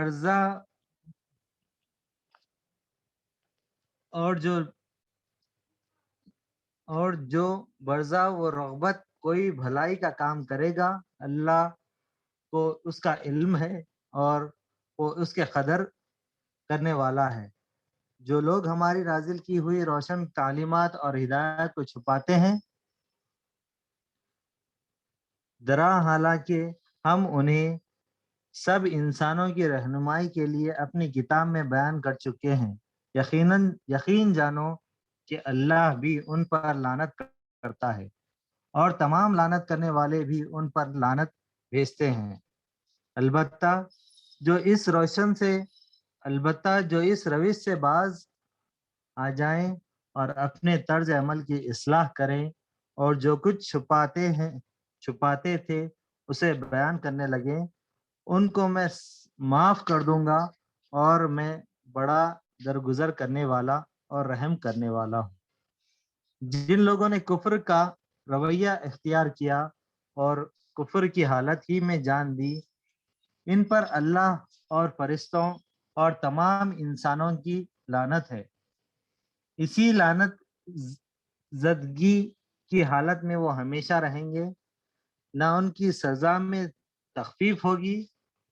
برزہ اور جو برزہ و رغبت کوئی بھلائی کا کام کرے گا، اللہ کو اس کا علم ہے اور وہ اس کے قدر کرنے والا ہے۔ جو لوگ ہماری نازل کی ہوئی روشن تعلیمات اور ہدایت کو چھپاتے ہیں، درا حالانکہ ہم انہیں سب انسانوں کی رہنمائی کے لیے اپنی کتاب میں بیان کر چکے ہیں، یقین جانو کہ اللہ بھی ان پر لعنت کرتا ہے اور تمام لعنت کرنے والے بھی ان پر لعنت بھیجتے ہیں۔ البتہ جو اس روش سے باز آ جائیں اور اپنے طرز عمل کی اصلاح کریں اور جو کچھ چھپاتے تھے اسے بیان کرنے لگیں، ان کو میں معاف کر دوں گا اور میں بڑا درگزر کرنے والا اور رحم کرنے والا ہوں۔ جن لوگوں نے کفر کا رویہ اختیار کیا اور کفر کی حالت ہی میں جان دی، ان پر اللہ اور فرشتوں اور تمام انسانوں کی لعنت ہے۔ اسی لعنت زدگی کی حالت میں وہ ہمیشہ رہیں گے، نہ ان کی سزا میں تخفیف ہوگی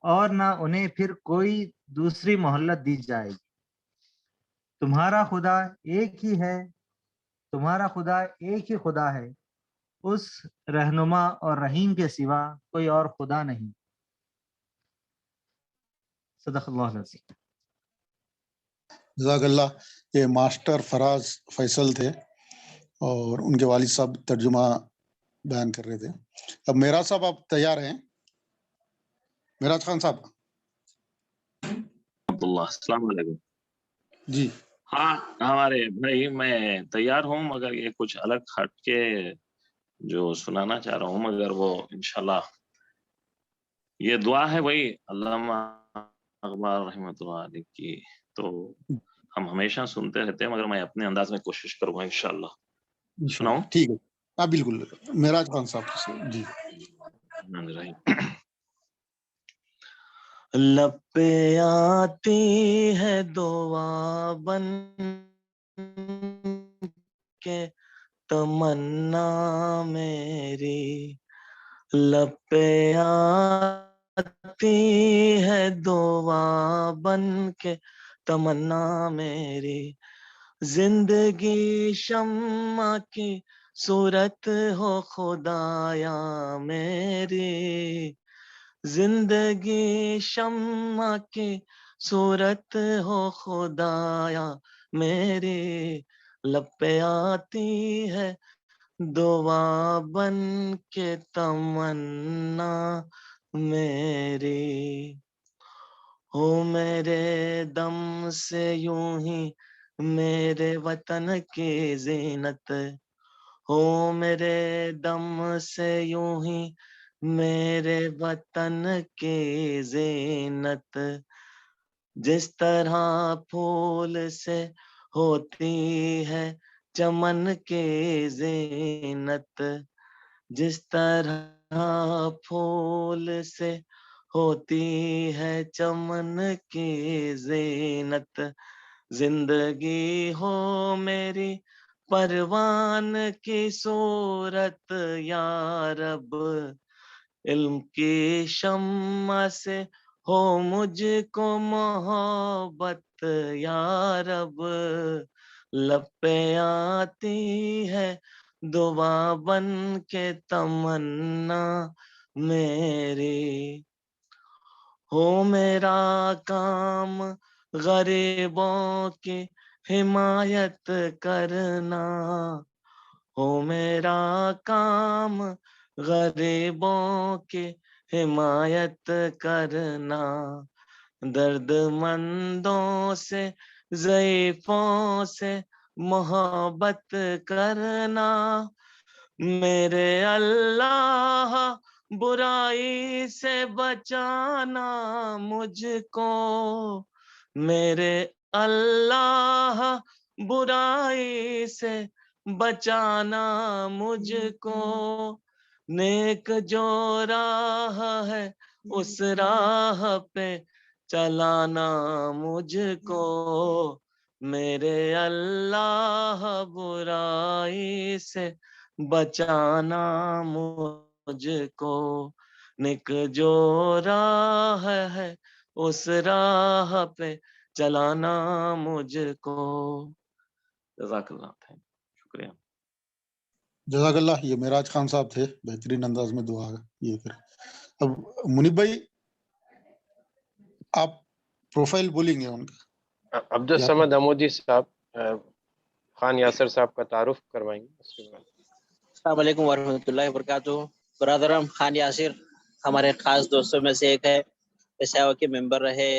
اور نہ انہیں پھر کوئی دوسری مہلت دی جائے گی۔ تمہارا خدا ایک ہی خدا ہے، اس رہنما اور رحیم کے سوا کوئی اور خدا نہیں۔ صدق اللہ العظیم۔ جزاک اللہ۔ یہ ماسٹر فراز فیصل تھے اور ان کے والد صاحب ترجمہ بیان کر رہے تھے۔ اب معراج صاحب آپ تیار ہیں؟ معراج خان صاحب السلام علیکم۔ جی ہاں ہمارے بھائی میں تیار ہوں، مگر یہ کچھ الگ ہٹ کے جو سنانا چاہ رہا ہوں، مگر وہ انشاءاللہ یہ دعا ہے وہی علامہ اقبال رحمۃ اللہ علیہ کی، تو ہم ہمیشہ سنتے رہتے ہیں، مگر میں اپنے انداز میں کوشش کروں گا انشاءاللہ۔ سناؤں؟ ٹھیک ہے، ہاں بالکل۔ معراج خان صاحب جی۔ لب پہ آتی ہے دعا بن کے تمنا میری، لب پہ آتی ہے دعا بن کے تمنا میری، زندگی شمع کی صورت ہو خدایا میری، زندگی شمع کی صورت ہو خدایا میری، لب پہ آتی ہے دعا بن کے تمنا میری، ہو میرے دم سے یوں ہی میرے وطن کی زینت، ہو میرے دم سے یوں ہی میرے وطن کی زینت، جس طرح پھول سے ہوتی ہے چمن کی زینت، جس طرح پھول سے ہوتی ہے چمن کی زینت، زندگی ہو میری پروان کی صورت یا رب، علم کی شمع سے ہو مجھ کو محبت یا رب، لب پہ آتی ہے دعا بن کے تمنا میری، ہو میرا کام غریبوں کی حمایت کرنا، ہو میرا کام غریبوں کی حمایت کرنا، درد مندوں سے ضعیفوں سے محبت کرنا، میرے اللہ برائی سے بچانا مجھ کو، میرے اللہ برائی سے بچانا مجھ کو، نیک جو راہ ہے اس راہ پہ चलाना मुझको, मेरे अल्लाह बुराई से बचाना मुझको, निक जो राह है उस राह पे चलाना मुझको। जज़ाकल्लाह, शुक्रिया। जज़ाकल्लाह। ये मेराज खान साहब थे, बेहतरीन अंदाज में दुआ ये कर। अब मुनीब भाई आप प्रोफाइल बोलेंगे उनका? अब्दुल समद अमोदी साहब, खान यासिर साहब का तारुफ करवाएंगे उसके बाद। अस्सलाम वालेकुम वरहमतुल्लाहि वबरकातुहू। ब्रदरम खान यासिर हमारे खास दोस्तों में से एक है, पेशावर के मेंबर रहे,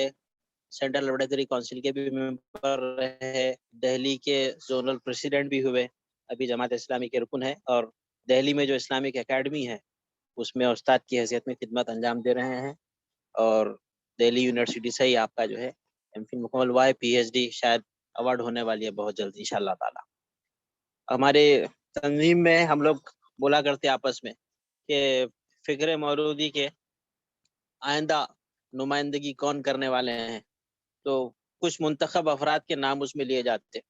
सेंट्रल लेबोरेटरी काउंसिल के भी मेंबर रहे, दिल्ली के जोनल प्रेसिडेंट भी हुए, अभी जमात इस्लामी के रुकन है, और दिल्ली में जो इस्लामिक एकेडमी है उसमें उस्ताद की हैसियत में खिदमत अंजाम दे रहे हैं, और दिल्ली यूनिवर्सिटी से ही आपका जो है एमफिल मुकम्मल हुआ है, पीएचडी शायद अवार्ड होने वाली है बहुत जल्द इंशाल्लाह ताला। हमारे तंजीम में हम लोग बोला करते आपस में कि फिक्र मौलूदी के आइंदा नुमाइंदगी कौन करने वाले हैं, तो कुछ मुंतखब अफराद के नाम उसमें लिए जाते,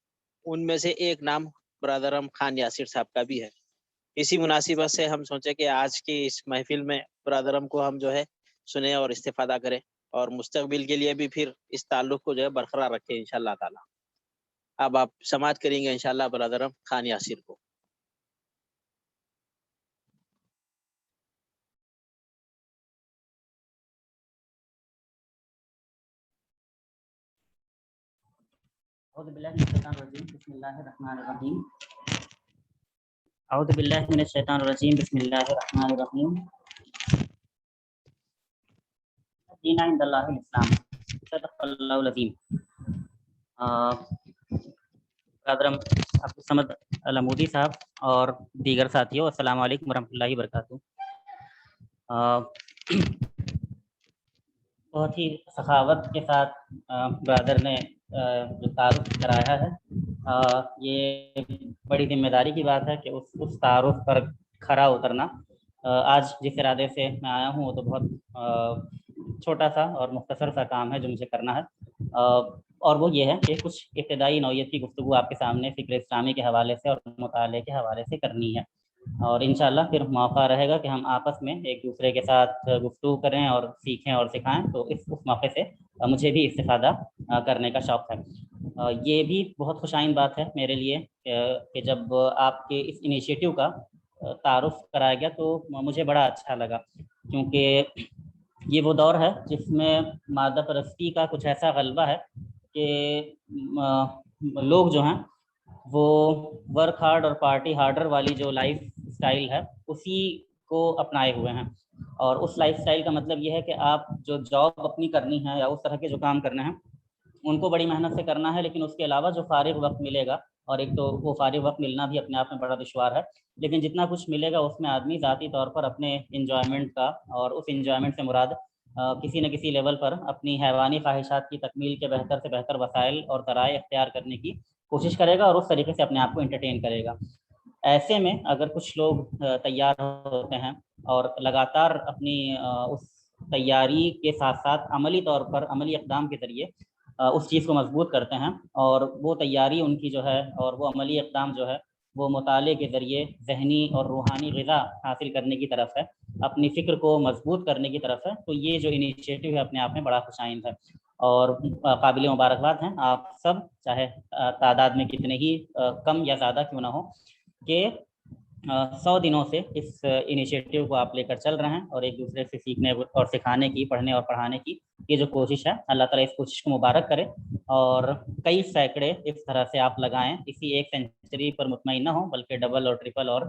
उनमें से एक नाम ब्रदरम खान यासिर साहब का भी है। इसी मुनासिबत से हम सोचे कि आज की इस महफिल में ब्रदरम को हम जो है सुने और इस्तेफादा करें, और मुस्तकबिल के लिए भी फिर इस ताल्लुक को जो है बरकरार रखें इंशाल्लाह ताला। अब आप समाअत करेंगे इंशाल्लाह ब्रदरम खान यासिर को। औज़ु बिल्लाहि मिनश शैतानिर रजीम, बिस्मिल्लाहिर रहमानिर रहीम। दीना इंदल्लाहिल इस्लाम, सदक़ल्लाहुल अज़ीम। कादरम अब्दुल समद अलमूदी साहब और दीगर साथियों, अस्सलामु अलैकुम वरहमतुल्लाहि वबरकातुहू। बहुत ही सखावत के साथ ब्रदर ने जो तारुफ कराया है, ये बड़ी जिम्मेदारी की बात है कि उस तारुफ पर खरा उतरना। आज जिस इरादे से मैं आया हूँ वो तो बहुत छोटा सा और मुख्तसर सा काम है जो मुझे करना है, और वो ये है कि कुछ इब्तदाई नौइयत की गुफ्तगू आपके सामने फ़िक्र इस्लामी के हवाले से और मुताले के हवाले से करनी है, और इंशाअल्लाह फिर मौका रहेगा कि हम आपस में एक दूसरे के साथ गुफ्तगू करें और सीखें और सिखाएं। तो उस मौके से मुझे भी इस्तिफ़ादा करने का शौक़ है। ये भी बहुत खुशाइन बात है मेरे लिए कि जब आपके इस इनिशिएटिव का तारुफ कराया गया तो मुझे बड़ा अच्छा लगा, क्योंकि ये वो दौर है जिसमें मादा परस्ती का कुछ ऐसा गलबा है कि लोग जो हैं वो वर्क हार्ड और पार्टी हार्डर वाली जो लाइफ स्टाइल है उसी को अपनाए हुए हैं। और उस लाइफ स्टाइल का मतलब ये है कि आप जो जॉब अपनी करनी है या उस तरह के जो काम करने हैं उनको बड़ी मेहनत से करना है, लेकिन उसके अलावा जो फारिग वक्त मिलेगा, और एक तो वो फारिग वक्त मिलना भी अपने आप में बड़ा दुश्वार है, लेकिन जितना कुछ मिलेगा उसमें आदमी ज़ाती तौर पर अपने इंजॉयमेंट का, और उस इंजॉयमेंट से मुराद किसी न किसी लेवल पर अपनी हैवानी ख्वाहिशात की तकमील के बेहतर से बेहतर वसाइल और ज़राए इख्तियार करने की कोशिश करेगा और उस तरीके से अपने आप को एंटरटेन करेगा। ऐसे में अगर कुछ लोग तैयार होते हैं और लगातार अपनी उस तैयारी के साथ साथ अमली तौर पर अमली इक़दाम के ज़रिए उस चीज़ को मजबूत करते हैं, और वो तैयारी उनकी जो है और वो अमली इक़दाम जो है वो मुताले के ज़रिए ज़हनी और रूहानी ग़िज़ा हासिल करने की तरफ है, अपनी फ़िक्र को मजबूत करने की तरफ है। तो ये जो इनिशिएटिव है अपने आप में बड़ा खुशाइन है और काबिल मुबारकबाद हैं आप सब, चाहे तादाद में कितने ही कम या ज़्यादा क्यों ना हो, कि 100 दिनों से इस इनिशिएटिव को आप लेकर चल रहे हैं और एक दूसरे से सीखने और सिखाने की, पढ़ने और पढ़ाने की ये जो कोशिश है, अल्लाह ताला इस कोशिश को मुबारक करे और कई सैकड़े इस तरह से आप लगाएं, इसी एक सेंचुरी पर मुतमईन ना हो बल्कि डबल और ट्रिपल और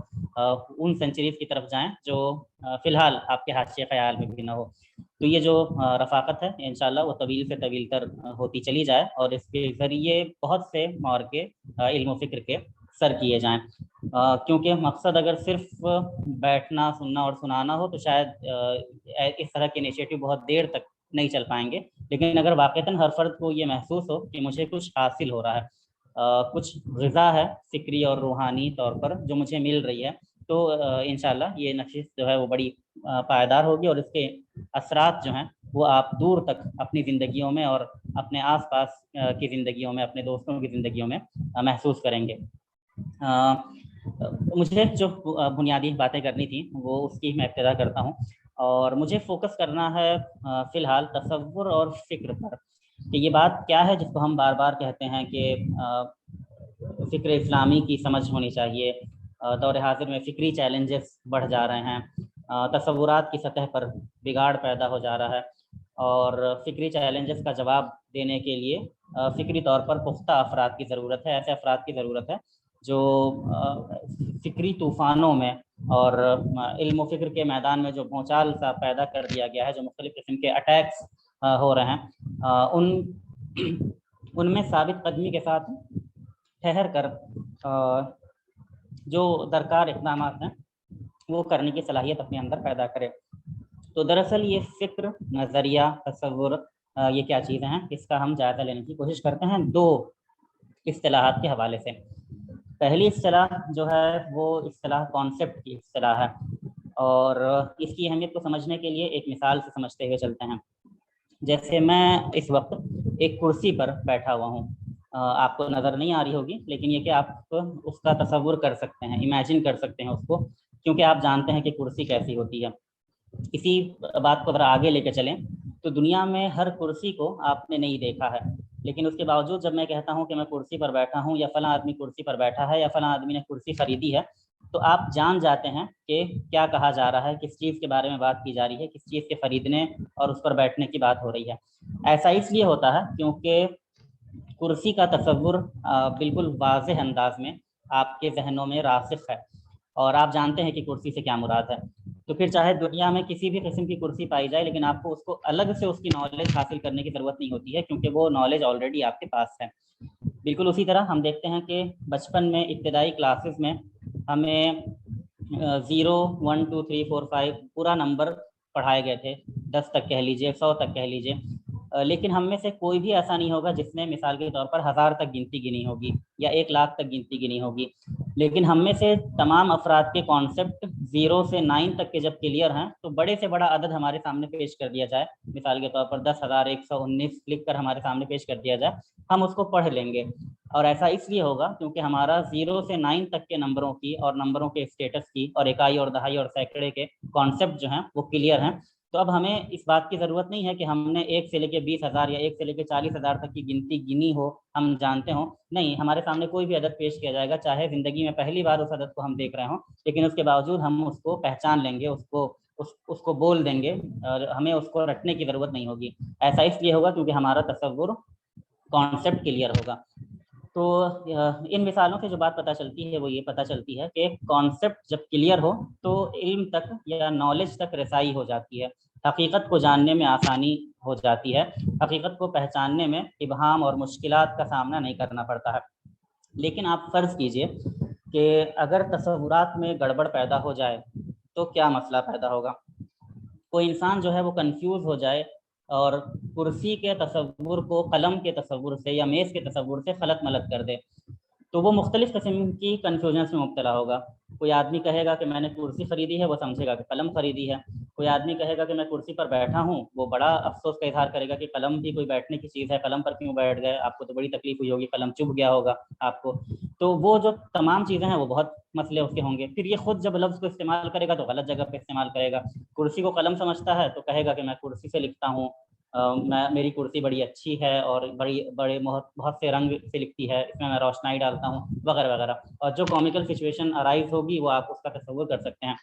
उन सेंचुरीज की तरफ जाएं जो फ़िलहाल आपके हाशिए ख्याल में भी ना हो। तो ये जो रफ़ाकत है इंशाअल्लाह वो तवील से तवील तर होती चली जाए और इसके ज़रिए बहुत से मौरके इल्म फ़िक्र के सर किए जाएं, क्योंकि मकसद अगर सिर्फ बैठना, सुनना और सुनाना हो तो शायद इस तरह के इनिशिएटिव बहुत देर तक नहीं चल पाएंगे, लेकिन अगर वाक़तन हर फर्द को ये महसूस हो कि मुझे कुछ हासिल हो रहा है, कुछ ग़िज़ा है फ़िक्री और रूहानी तौर पर जो मुझे मिल रही है, تو इंशाल्लाह ये नशिश जो है वो बड़ी पायदार होगी और इसके असरात जो हैं वो आप दूर तक अपनी ज़िंदगियों में और अपने आसपास की ज़िंदगियों में, अपने दोस्तों की ज़िंदगियों में महसूस करेंगे। मुझे जो बुनियादी बातें करनी थी वो उसकी मैं इब्तिदा करता हूँ और मुझे फोकस करना है फ़िलहाल तसव्वुर और फ़िक्र पर कि ये बात क्या है जिसको हम बार बार कहते हैं कि फ़िक्र इस्लामी की समझ होनी चाहिए। दौर हाज़िर में फ़िक्री चैलेंजेस बढ़ जा रहे हैं, तसव्वुरात की सतह पर बिगाड़ पैदा हो जा रहा है और फ़िक्री चैलेंजेस का जवाब देने के लिए फ़िक्री तौर पर पुख्ता अफराद की ज़रूरत है, ऐसे अफराद की ज़रूरत है जो फ़िक्री तूफ़ानों में और इल्म फ़िक्र के मैदान में जो भूचाल सा पैदा कर दिया गया है, जो मुख्तलिफ़ किस्म के अटैक्स हो रहे हैं, उनमें साबित कदमी के साथ ठहर कर जो दरकार इक़दाम हैं वो करने की सलाहियत अपने अंदर पैदा करे। तो दरअसल ये फ़िक्र, नज़रिया, तसव्वुर ये क्या चीज़ें हैं, इसका हम जायज़ा लेने की कोशिश करते हैं दो इस्तिलाहात के हवाले से। पहली इस्तिलाह जो है वो इस्तिलाह कॉन्सेप्ट की इस्तिलाह है और इसकी अहमियत को समझने के लिए एक मिसाल से समझते हुए चलते हैं। जैसे मैं इस वक्त एक कुर्सी पर बैठा हुआ हूँ, आपको नज़र नहीं आ रही होगी लेकिन ये कि आप उसका तसव्वुर कर सकते हैं, इमेजिन कर सकते हैं उसको, क्योंकि आप जानते हैं कि कुर्सी कैसी होती है। इसी बात को ज़रा आगे लेके चलें तो दुनिया में हर कुर्सी को आपने नहीं देखा है, लेकिन उसके बावजूद जब मैं कहता हूँ कि मैं कुर्सी पर बैठा हूँ या फ़लाँ आदमी कुर्सी पर बैठा है या फ़लाँ आदमी ने कुर्सी ख़रीदी है, तो आप जान जाते हैं कि क्या कहा जा रहा है, किस चीज़ के बारे में बात की जा रही है, किस चीज़ के ख़रीदने और उस पर बैठने की बात हो रही है। ऐसा इसलिए होता है क्योंकि कुर्सी का तसव्वुर बिल्कुल वाज़ेह अंदाज में आपके जहनों में रासिख है और आप जानते हैं कि कुर्सी से क्या मुराद है। तो फिर चाहे दुनिया में किसी भी किस्म की कुर्सी पाई जाए, लेकिन आपको उसको अलग से उसकी नॉलेज हासिल करने की ज़रूरत नहीं होती है क्योंकि वो नॉलेज ऑलरेडी आपके पास है। बिल्कुल उसी तरह हम देखते हैं कि बचपन में इब्तदाई क्लासेस में हमें 0, 1, 2, 3, 4, 5 पूरा नंबर पढ़ाए गए थे, 10 तक कह लीजिए, 100 तक कह लीजिए, लेकिन हम में से कोई भी ऐसा नहीं होगा जिसने मिसाल के तौर पर 1000 तक गिनती गिनी होगी या 1 लाख तक गिनती गिनी होगी। लेकिन हम में से तमाम अफराद के कॉन्सेप्ट 0 से 9 तक के जब क्लियर हैं तो बड़े से बड़ा अदद हमारे सामने पेश कर दिया जाए, मिसाल के तौर पर 10,119 लिख कर हमारे सामने पेश कर दिया जाए, हम उसको पढ़ लेंगे। और ऐसा इसलिए होगा क्योंकि हमारा 0 से 9 तक के नंबरों की और नंबरों के स्टेटस की और इकाई और दहाई और सैकड़े के कॉन्सेप्ट जो हैं वो क्लियर हैं। तो अब हमें इस बात की ज़रूरत नहीं है कि हमने 1 से लेके 20,000 या 1 से लेके 40,000 तक की गिनती गिनी हो, हम जानते हों। नहीं, हमारे सामने कोई भी अदद पेश किया जाएगा, चाहे ज़िंदगी में पहली बार उस अदद को हम देख रहे हों, लेकिन उसके बावजूद हम उसको पहचान लेंगे, उसको बोल देंगे और हमें उसको रटने की ज़रूरत नहीं होगी। ऐसा इसलिए होगा क्योंकि हमारा तसव्वुर कॉन्सेप्ट क्लियर होगा। तो इन मिसालों से जो बात पता चलती है वो ये पता चलती है कि कॉन्सेप्ट जब क्लियर हो तो इल्म तक या नॉलेज तक रसाई हो जाती है, हकीकत को जानने में आसानी हो जाती है, हकीकत को पहचानने में इबहाम और मुश्किलात का सामना नहीं करना पड़ता है। लेकिन आप फ़र्ज़ कीजिए कि अगर तसव्वुरात में गड़बड़ पैदा हो जाए तो क्या मसला पैदा होगा। कोई इंसान जो है वो कंफ्यूज हो जाए और कुर्सी के तसव्वुर को कलम के तसव्वुर से या मेज़ के तसव्वुर से खलत मलत कर दे, तो वो मुख्तलिफ़ किस्म की कन्फ्यूजन्स में मुब्तला होगा। कोई आदमी कहेगा कि मैंने कुर्सी ख़रीदी है, वो समझेगा कि कलम ख़रीदी है। कोई आदमी कहेगा कि मैं कुर्सी पर बैठा हूँ, वो बड़ा अफसोस का इज़हार करेगा कि कलम भी कोई बैठने की चीज़ है, कलम पर क्यों बैठ गए, आपको तो बड़ी तकलीफ़ हुई होगी, कलम चुभ गया होगा आपको। तो वो जो तमाम चीज़ें हैं वो बहुत मसले उसके होंगे। फिर ये खुद जब लफ्ज़ को इस्तेमाल करेगा तो गलत जगह पे इस्तेमाल करेगा। कुर्सी को कलम समझता है तो कहेगा कि मैं कुर्सी से लिखता हूँ, मेरी कुर्सी बड़ी अच्छी है और बहुत से रंग से लिखती है, इसमें मैं रोशनाई डालता हूँ, वगैरह वगैरह। और जो कॉमिकल सिचुएशन अराइज होगी वो आप उसका तसव्वुर कर सकते हैं।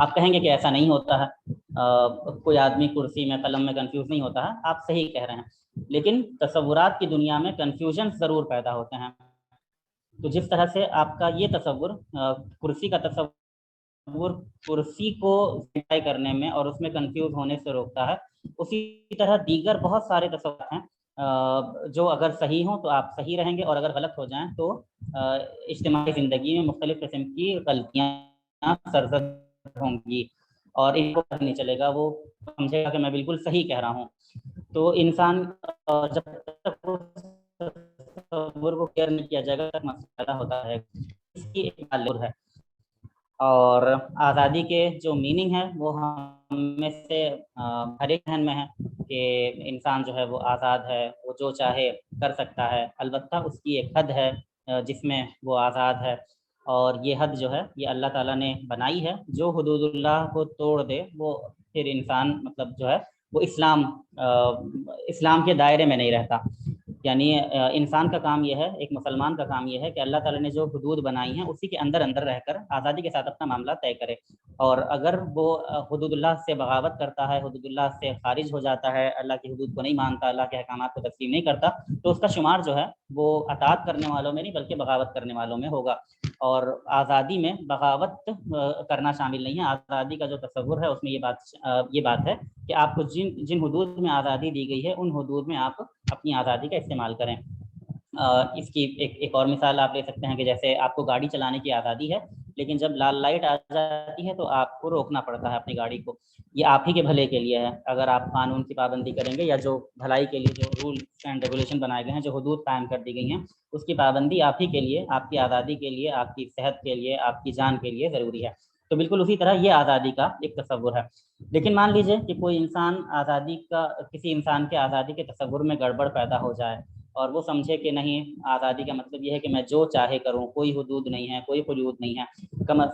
आप कहेंगे कि ऐसा नहीं होता है, कोई आदमी कुर्सी में कलम में कंफ्यूज नहीं होता है। आप सही कह रहे हैं, लेकिन तसव्वुरात की दुनिया में कंफ्यूजन ज़रूर पैदा होते हैं। तो जिस तरह से आपका ये तसव्वुर कुर्सी का तसव्वुर कुर्सी को तय करने में और उसमें कंफ्यूज होने से रोकता है, उसी तरह दीगर बहुत सारे तसव्वुर हैं जो अगर सही हों तो आप सही रहेंगे और अगर गलत हो जाएं तो इज्तिमाई ज़िंदगी में मुख्तलिफ़ किस्म की गलतियाँ सरज़द होंगी और इनको पता नहीं चलेगा, वो समझेगा कि मैं बिल्कुल सही कह रहा हूँ। तो इंसान जब तक तसव्वुर को क्लियर नहीं किया जाएगा तक मसला होता है। इसकी एक है اور آزادی کے جو میننگ ہے وہ ہم میں سے ہر ایک ذہن میں ہے کہ انسان جو ہے وہ آزاد ہے، وہ جو چاہے کر سکتا ہے، البتہ اس کی ایک حد ہے جس میں وہ آزاد ہے، اور یہ حد جو ہے یہ اللہ تعالیٰ نے بنائی ہے۔ جو حدود اللہ کو توڑ دے وہ پھر انسان مطلب جو ہے وہ اسلام کے دائرے میں نہیں رہتا۔ یعنی انسان کا کام یہ ہے، ایک مسلمان کا کام یہ ہے کہ اللہ تعالیٰ نے جو حدود بنائی ہیں اسی کے اندر اندر رہ کر آزادی کے ساتھ اپنا معاملہ طے کرے، اور اگر وہ حدود اللہ سے بغاوت کرتا ہے، حدود اللہ سے خارج ہو جاتا ہے، اللہ کی حدود کو نہیں مانتا، اللہ کے احکامات کو تسلیم نہیں کرتا، تو اس کا شمار جو ہے وہ اطاعت کرنے والوں میں نہیں بلکہ بغاوت کرنے والوں میں ہوگا۔ اور آزادی میں بغاوت کرنا شامل نہیں ہے۔ آزادی کا جو تصور ہے اس میں یہ بات ہے کہ آپ کو جن حدود میں آزادی دی گئی ہے ان حدود میں آپ اپنی آزادی کا استعمال کریں۔ اس کی ایک اور مثال آپ لے سکتے ہیں کہ جیسے آپ کو گاڑی چلانے کی آزادی ہے، لیکن جب لال لائٹ آ جاتی ہے تو آپ کو روکنا پڑتا ہے اپنی گاڑی کو۔ یہ آپ ہی کے بھلے کے لیے ہے۔ اگر آپ قانون کی پابندی کریں گے یا جو بھلائی کے لیے جو رول اینڈ ریگولیشن بنائے گئے ہیں، جو حدود قائم کر دی گئی ہیں، اس کی پابندی آپ ہی کے لیے، آپ کی آزادی کے لیے، آپ کی صحت کے لیے، آپ کی جان کے لیے ضروری ہے۔ تو بالکل اسی طرح یہ آزادی کا ایک تصور ہے۔ لیکن مان لیجئے کہ کوئی انسان کسی انسان کے آزادی کے تصور میں گڑبڑ پیدا ہو جائے اور وہ سمجھے کہ نہیں، آزادی کا مطلب یہ ہے کہ میں جو چاہے کروں، کوئی حدود نہیں ہے، کوئی قیود نہیں ہے،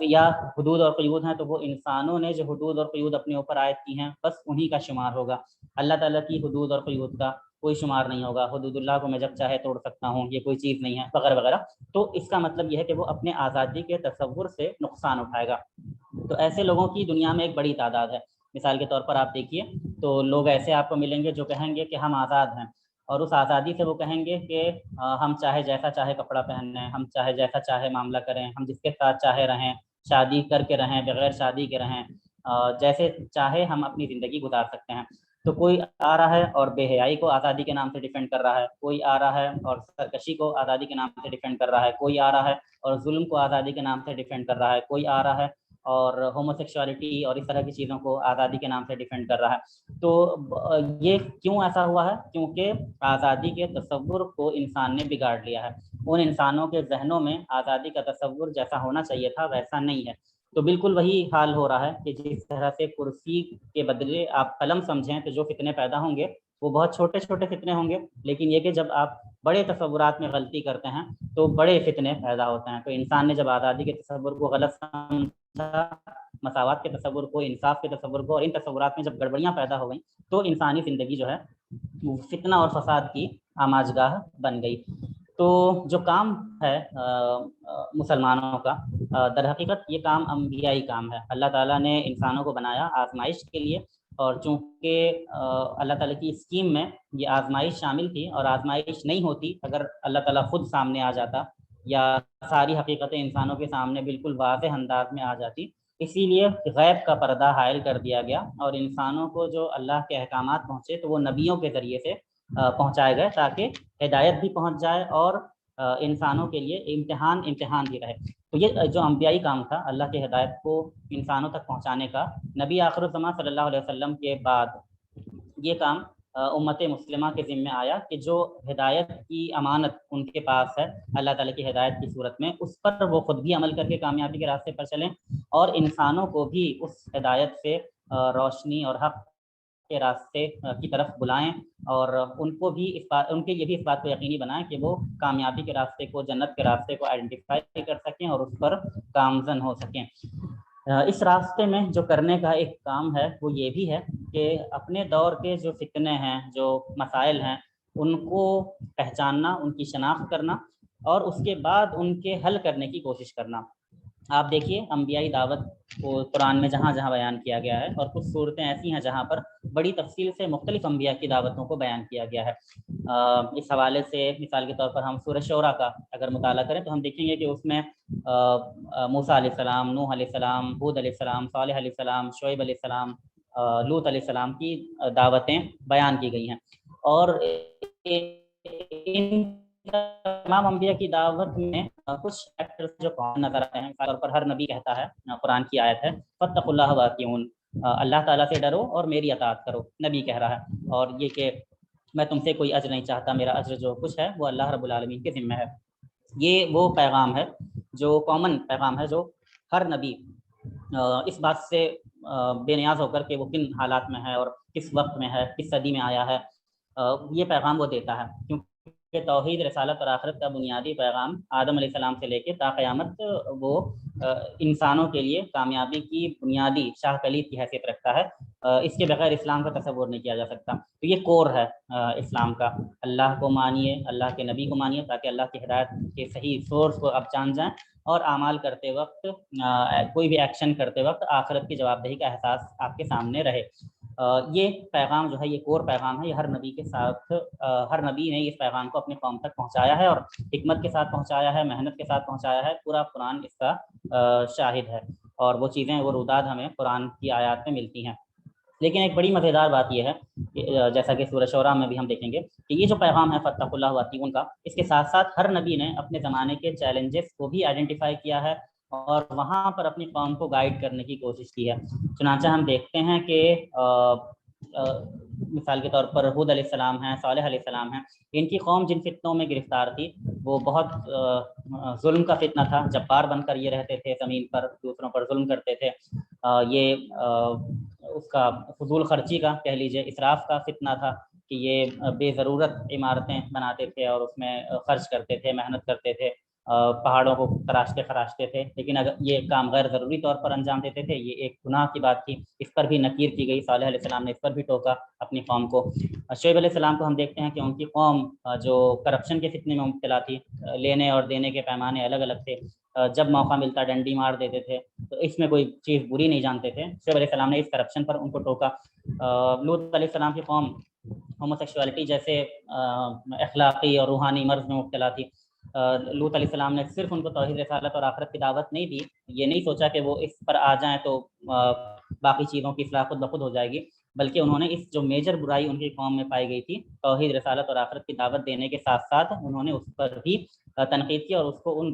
یا حدود اور قیود ہیں تو وہ انسانوں نے جو حدود اور قیود اپنے اوپر عائد کی ہیں بس انہی کا شمار ہوگا، اللہ تعالیٰ کی حدود اور قیود کا کوئی شمار نہیں ہوگا، حدود اللہ کو میں جب چاہے توڑ سکتا ہوں، یہ کوئی چیز نہیں ہے، وغیرہ وغیرہ۔ تو اس کا مطلب یہ ہے کہ وہ اپنے آزادی کے تصور سے نقصان اٹھائے گا۔ تو ایسے لوگوں کی دنیا میں ایک بڑی تعداد ہے۔ مثال کے طور پر آپ دیکھیے تو لوگ ایسے آپ کو ملیں گے جو کہیں گے کہ ہم آزاد ہیں، اور اس آزادی سے وہ کہیں گے کہ ہم چاہے جیسا چاہے کپڑا پہنیں، ہم چاہے جیسا چاہے معاملہ کریں، ہم جس کے ساتھ چاہے رہیں، شادی کر کے رہیں، بغیر شادی کے رہیں، جیسے چاہے ہم اپنی زندگی گزار سکتے ہیں۔ تو کوئی آ رہا ہے اور بے حیائی کو آزادی کے نام سے ڈیفینڈ کر رہا ہے، کوئی آ رہا ہے اور سرکشی کو آزادی کے نام سے ڈیفینڈ کر رہا ہے، کوئی آ رہا ہے اور ظلم کو آزادی کے نام سے ڈیفینڈ کر رہا ہے، کوئی آ رہا ہے اور ہومو سیکشوالٹی اور اس طرح کی چیزوں کو آزادی کے نام سے ڈیفینڈ کر رہا ہے۔ تو یہ کیوں ایسا ہوا ہے؟ کیونکہ آزادی کے تصور کو انسان نے بگاڑ لیا ہے۔ ان انسانوں کے ذہنوں میں آزادی کا تصور جیسا ہونا چاہیے تھا ویسا نہیں ہے۔ تو بالکل وہی حال ہو رہا ہے کہ جس طرح سے کرسی کے بدلے آپ قلم سمجھیں تو جو فتنے پیدا ہوں گے وہ بہت چھوٹے چھوٹے فتنے ہوں گے، لیکن یہ کہ جب آپ بڑے تصورات میں غلطی کرتے ہیں تو بڑے فتنے پیدا ہوتے ہیں۔ تو انسان نے جب آزادی کے تصور کو غلط سمجھا، مساوات کے تصور کو، انصاف کے تصور کو، اور ان تصورات میں جب گڑبڑیاں پیدا ہو گئیں تو انسانی زندگی جو ہے فتنہ اور فساد کی آماجگاہ بن گئی۔ تو جو کام ہے مسلمانوں کا، در حقیقت یہ کام انبیائی کام ہے۔ اللہ تعالیٰ نے انسانوں کو بنایا آزمائش کے لیے، اور چونکہ اللہ تعالیٰ کی اسکیم میں یہ آزمائش شامل تھی، اور آزمائش نہیں ہوتی اگر اللہ تعالیٰ خود سامنے آ جاتا یا ساری حقیقتیں انسانوں کے سامنے بالکل واضح انداز میں آ جاتی۔ اسی لیے غیب کا پردہ حائل کر دیا گیا، اور انسانوں کو جو اللہ کے احکامات پہنچے تو وہ نبیوں کے ذریعے سے پہنچائے گئے، تاکہ ہدایت بھی پہنچ جائے اور انسانوں کے لیے امتحان بھی رہے۔ تو یہ جو انبیائی کام تھا اللہ کے ہدایت کو انسانوں تک پہنچانے کا، نبی آخر الزمان صلی اللہ علیہ وسلم کے بعد یہ کام امت مسلمہ کے ذمہ آیا کہ جو ہدایت کی امانت ان کے پاس ہے اللہ تعالیٰ کی ہدایت کی صورت میں، اس پر وہ خود بھی عمل کر کے کامیابی کے راستے پر چلیں، اور انسانوں کو بھی اس ہدایت سے روشنی اور حق کے راستے کی طرف بلائیں، اور ان کو بھی ان کے لیے بھی اس بات کو یقینی بنائیں کہ وہ کامیابی کے راستے کو، جنت کے راستے کو آئیڈینٹیفائی کر سکیں اور اس پر گامزن ہو سکیں۔ اس راستے میں جو کرنے کا ایک کام ہے وہ یہ بھی ہے کہ اپنے دور کے جو فتنے ہیں، جو مسائل ہیں، ان کو پہچاننا، ان کی شناخت کرنا، اور اس کے بعد ان کے حل کرنے کی کوشش کرنا۔ آپ دیکھیے انبیائی دعوت کو قرآن میں جہاں جہاں بیان کیا گیا ہے، اور کچھ صورتیں ایسی ہیں جہاں پر بڑی تفصیل سے مختلف انبیاء کی دعوتوں کو بیان کیا گیا ہے۔ اس حوالے سے مثال کے طور پر ہم سورہ شعراء کا اگر مطالعہ کریں تو ہم دیکھیں گے کہ اس میں موسیٰ علیہ السلام، نوح علیہ السلام، ہود علیہ السلام، صالح علیہ السلام، شعیب علیہ السلام، لوط علیہ السلام کی دعوتیں بیان کی گئی ہیں، اور ان تمام انبیاء کی دعوت میں کچھ فیکٹرز جو نظر آتے ہیں۔ طور پر ہر نبی کہتا ہے، قرآن کی آیت ہے، فاتقوا اللہ واطیعون، اللہ تعالیٰ سے ڈرو اور میری اطاعت کرو، نبی کہہ رہا ہے، اور یہ کہ میں تم سے کوئی اجر نہیں چاہتا، میرا اجر جو کچھ ہے وہ اللہ رب العالمین کے ذمہ ہے۔ یہ وہ پیغام ہے جو کامن پیغام ہے جو ہر نبی इस बात से बेनियाज होकर कि वो किन हालात में है और किस वक्त में है, किस सदी में आया है, ये पैगाम वो देता है। क्योंकि तौहीद, रसालत और आखिरत का बुनियादी पैगाम आदम अलैहिस्सलाम से लेके ता क़यामत वो इंसानों के लिए कामयाबी की बुनियादी शाह कलीद की हैसियत रखता है। इसके बगैर इस्लाम का तसव्वुर नहीं किया जा सकता। तो ये कोर है इस्लाम का। अल्लाह को मानिए, अल्लाह के नबी को मानिए, ताकि अल्लाह की हिदायत के सही सोर्स को आप जान जाएं, और आमाल करते वक्त, कोई भी एक्शन करते वक्त आखिरत की जवाबदेही का एहसास आपके सामने रहे। ये पैगाम जो है, ये कोर पैगाम है, ये हर नबी के साथ, हर नबी ने इस पैगाम को अपनी कौम तक पहुंचाया है, और हिकमत के साथ पहुंचाया है, मेहनत के साथ पहुंचाया है। पूरा कुरान इसका शाहिद है, और वो चीज़ें, वो रुदाद हमें कुरान की आयत में मिलती हैं। लेकिन एक बड़ी मज़ेदार बात यह है कि जैसा कि सूरह शूरा में भी हम देखेंगे कि ये जो पैगाम है फत्तकुल्लाह व अतीऊन का, इसके साथ साथ हर नबी ने अपने ज़माने के चैलेंजेस को भी आइडेंटिफाई किया है और वहाँ पर अपनी कौम को गाइड करने की कोशिश की है। चुनांचे हम देखते हैं कि मिसाल के तौर पर हूद अलैहिस्सलाम हैं, सालेह अलैहिस्सलाम हैं, इनकी कौम जिन फितनों में गिरफ्तार थी वो बहुत जुल्म का फितना था। जब्बार बनकर ये रहते थे, ज़मीन पर दूसरों पर जुल्म करते थे। ये उसका फजूल खर्ची का कह लीजिए, इसराफ का फितना था कि ये बेज़रूरत इमारतें बनाते थे और उसमें खर्च करते थे, मेहनत करते थे, पहाड़ों को तराशते खराशते थे, लेकिन अगर ये काम गैर ज़रूरी तौर पर अंजाम देते थे, ये एक गुनाह की बात थी। इस पर भी नकीर की गई, सालेह अलैहिस्सलाम ने इस पर भी टोका अपनी कौम को। शुएब अलैहिस्सलाम को हम देखते हैं कि उनकी कौम जो करप्शन के फितने में मुब्तला थी, लेने और देने के पैमाने अलग अलग थे, जब मौका मिलता डंडी मार देते थे, तो इसमें कोई चीज़ बुरी नहीं जानते थे। शुएब अलैहिस्सलाम ने इस करप्शन पर उनको टोका। लूत अलैहिस्सलाम की कौम होमोसेक्सुअलिटी जैसे अखलाक़ी और रूहानी मर्ज़ में मुब्तला थी। लूत अलैहिस्सलाम ने सिर्फ उनको तौहीद, रिसालत और आखिरत की दावत नहीं दी, ये नहीं सोचा कि वो इस पर आ जाएं तो बाकी चीज़ों की इस्लाह खुद ब खुद हो जाएगी, बल्कि उन्होंने इस जो मेजर बुराई उनकी कौम में पाई गई थी, तौहीद, रिसालत और आखिरत की दावत देने के साथ साथ उन्होंने उस पर भी तनकीद की और उसको उन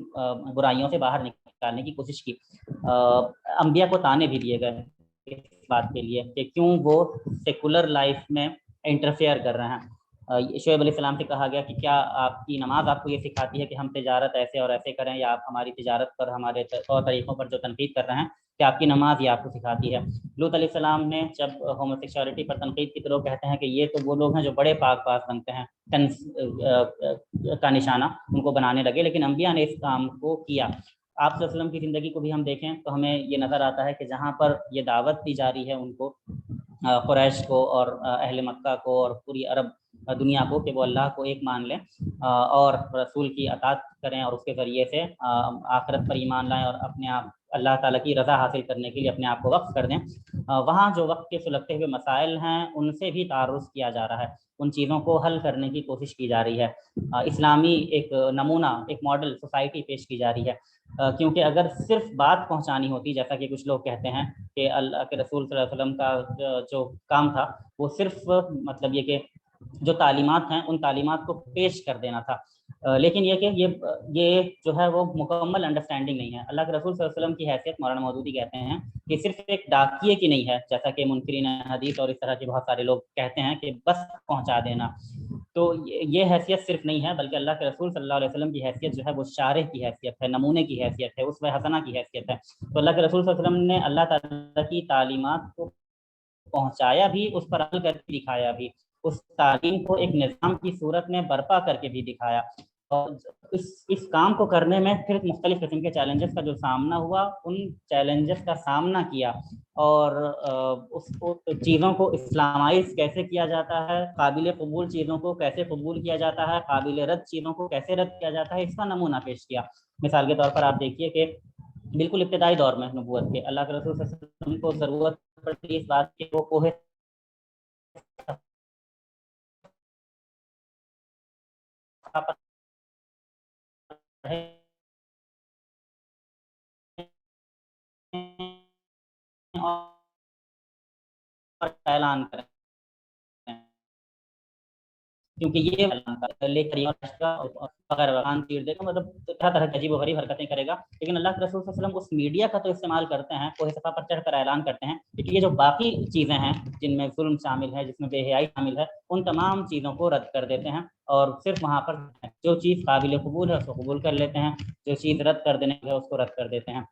बुराइयों से बाहर निकालने की कोशिश की। अंबिया को ताने भी दिए गए इस बात के लिए कि क्यों वो सेकुलर लाइफ में इंटरफेयर कर रहे हैं। शुएब अलैहिस्सलाम से कहा गया कि क्या आपकी नमाज आपको ये सिखाती है कि हम तिजारत ऐसे और ऐसे करें, या आप हमारी तिजारत पर, हमारे तौर तरीक़ों पर जो तनकीद कर रहे हैं, क्या आपकी नमाज ये आपको सिखाती है? लूत अलैहिस्सलाम ने जब होमोसेक्सुअलिटी पर तनकीद की, तो लोग कहते हैं कि ये तो वो लोग हैं जो बड़े पाक बनते हैं, का निशाना उनको बनाने लगे, लेकिन अंबिया ने इस काम को किया। आप सल्लल्लाहु अलैहि वसल्लम की ज़िंदगी को भी हम देखें तो हमें ये नज़र आता है कि जहाँ पर ये दावत दी जा रही है उनको, कुरैश को और अहले मक्का को और पूरी अरब दुनिया को, कि वो अल्लाह को एक मान लें और रसूल की अताअत करें और उसके ज़रिए से आखिरत पर ईमान लाएं और अपने आप अल्लाह ताला की रज़ा हासिल करने के लिए अपने आप को वक्फ कर दें। वहाँ जो वक्त के सुलगते हुए मसाइल हैं उनसे भी तारुज़ किया जा रहा है, उन चीज़ों को हल करने की कोशिश की जा रही है। इस्लामी एक नमूना, एक मॉडल सोसाइटी पेश की जा रही है। क्योंकि अगर सिर्फ बात पहुंचानी होती, जैसा कि कुछ लोग कहते हैं कि अल्लाह के रसूल सल्लल्लाहु अलैहि वसल्लम का जो काम था वो सिर्फ मतलब ये कि जो तालीमात हैं उन तालीमात को पेश कर देना था, लेकिन ये कि ये जो है वो मुकम्मल अंडरस्टैंडिंग नहीं है। अल्लाह के रसूल सल्लल्लाहु अलैहि वसल्लम की हैसियत मौलाना मौदूदी कहते हैं कि सिर्फ एक डाकिए की नहीं है, जैसा कि मुनकिरीन हदीस और इस तरह के बहुत सारे लोग कहते हैं कि बस पहुंचा देना। तो ये हैसियत सिर्फ नहीं है, बल्कि अल्लाह के रसूल सल्लल्लाहु अलैहि वसल्लम की हैसियत जो है वो शारिह की हैसियत है, नमूने की हैसियत है, उसवे हसना की हैसियत है। तो अल्लाह के रसूल सल्लल्लाहु अलैहि वसल्लम ने अल्लाह ताला की तालीमात को पहुंचाया भी, उस पर अमल करके दिखाया भी, उस तालीम को एक निज़ाम की सूरत में बर्पा करके भी दिखाया। और इस काम को करने में फिर मुख्तलिफ किस्म के चैलेंजेस का जो सामना हुआ, उन चैलेंजेस का सामना किया और उसको चीज़ों को इस्लामाइज कैसे किया जाता है, काबिल कबूल चीज़ों को कैसे कबूल किया जाता है, काबिल रद्द चीज़ों को कैसे रद्द किया जाता है, इसका नमूना पेश किया। मिसाल के तौर पर आप देखिए कि बिल्कुल इब्तिदाई दौर में नबूवत के अल्लाह के रसूल सल्लल्लाहु अलैहि वसल्लम को ज़रूरत पड़ती इस बात की वो कोहे और ऐलान करें, क्योंकि ये अगर तीर देगा मतलब तरह तरह की अजीब गरीब हरकतें करेगा, लेकिन अल्लाह के रसूल सल्लल्लाहु अलैहि वसल्लम उस मीडिया का तो इस्तेमाल करते हैं, कोहे सफ़ा पर चढ़कर ऐलान करते हैं, क्योंकि ये जो बाकी चीज़ें हैं जिनमें जुल्म शामिल है, जिसमें बेहयाई शामिल है, उन तमाम चीज़ों को रद्द कर देते हैं और सिर्फ वहाँ पर जो चीज़ काबिल कबूल है उसको कबूल कर लेते हैं, जो चीज़ रद्द कर देने है उसको रद्द कर देते हैं।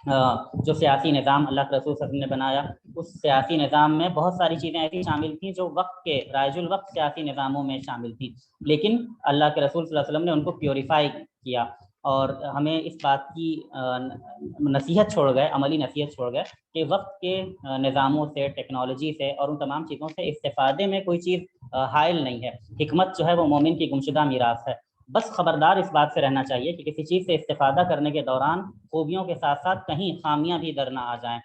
जो सियासी निज़ाम अल्लाह के रसूल सल्लल्लाहु अलैहि वसल्लम ने बनाया, उस सियासी निज़ाम में बहुत सारी चीज़ें ऐसी शामिल थीं जो वक्त के राइजुल वक्त सियासी निज़ामों में शामिल थीं, लेकिन अल्लाह के रसूल सल्लल्लाहु अलैहि वसल्लम ने उनको प्योरीफाई किया और हमें इस बात की नसीहत छोड़ गए, अमली नसीहत छोड़ गए कि वक्त के निज़ामों से, टेक्नोलॉजी से और उन तमाम चीज़ों से इस्तेफादे में कोई चीज़ हाइल नहीं है। हिकमत जो है वो मोमिन की गुमशुदा मीरास है। बस खबरदार इस बात से रहना चाहिए कि किसी चीज़ से इस्तेफादा करने के दौरान खूबियों के साथ साथ कहीं खामियां भी दर ना आ जाएं।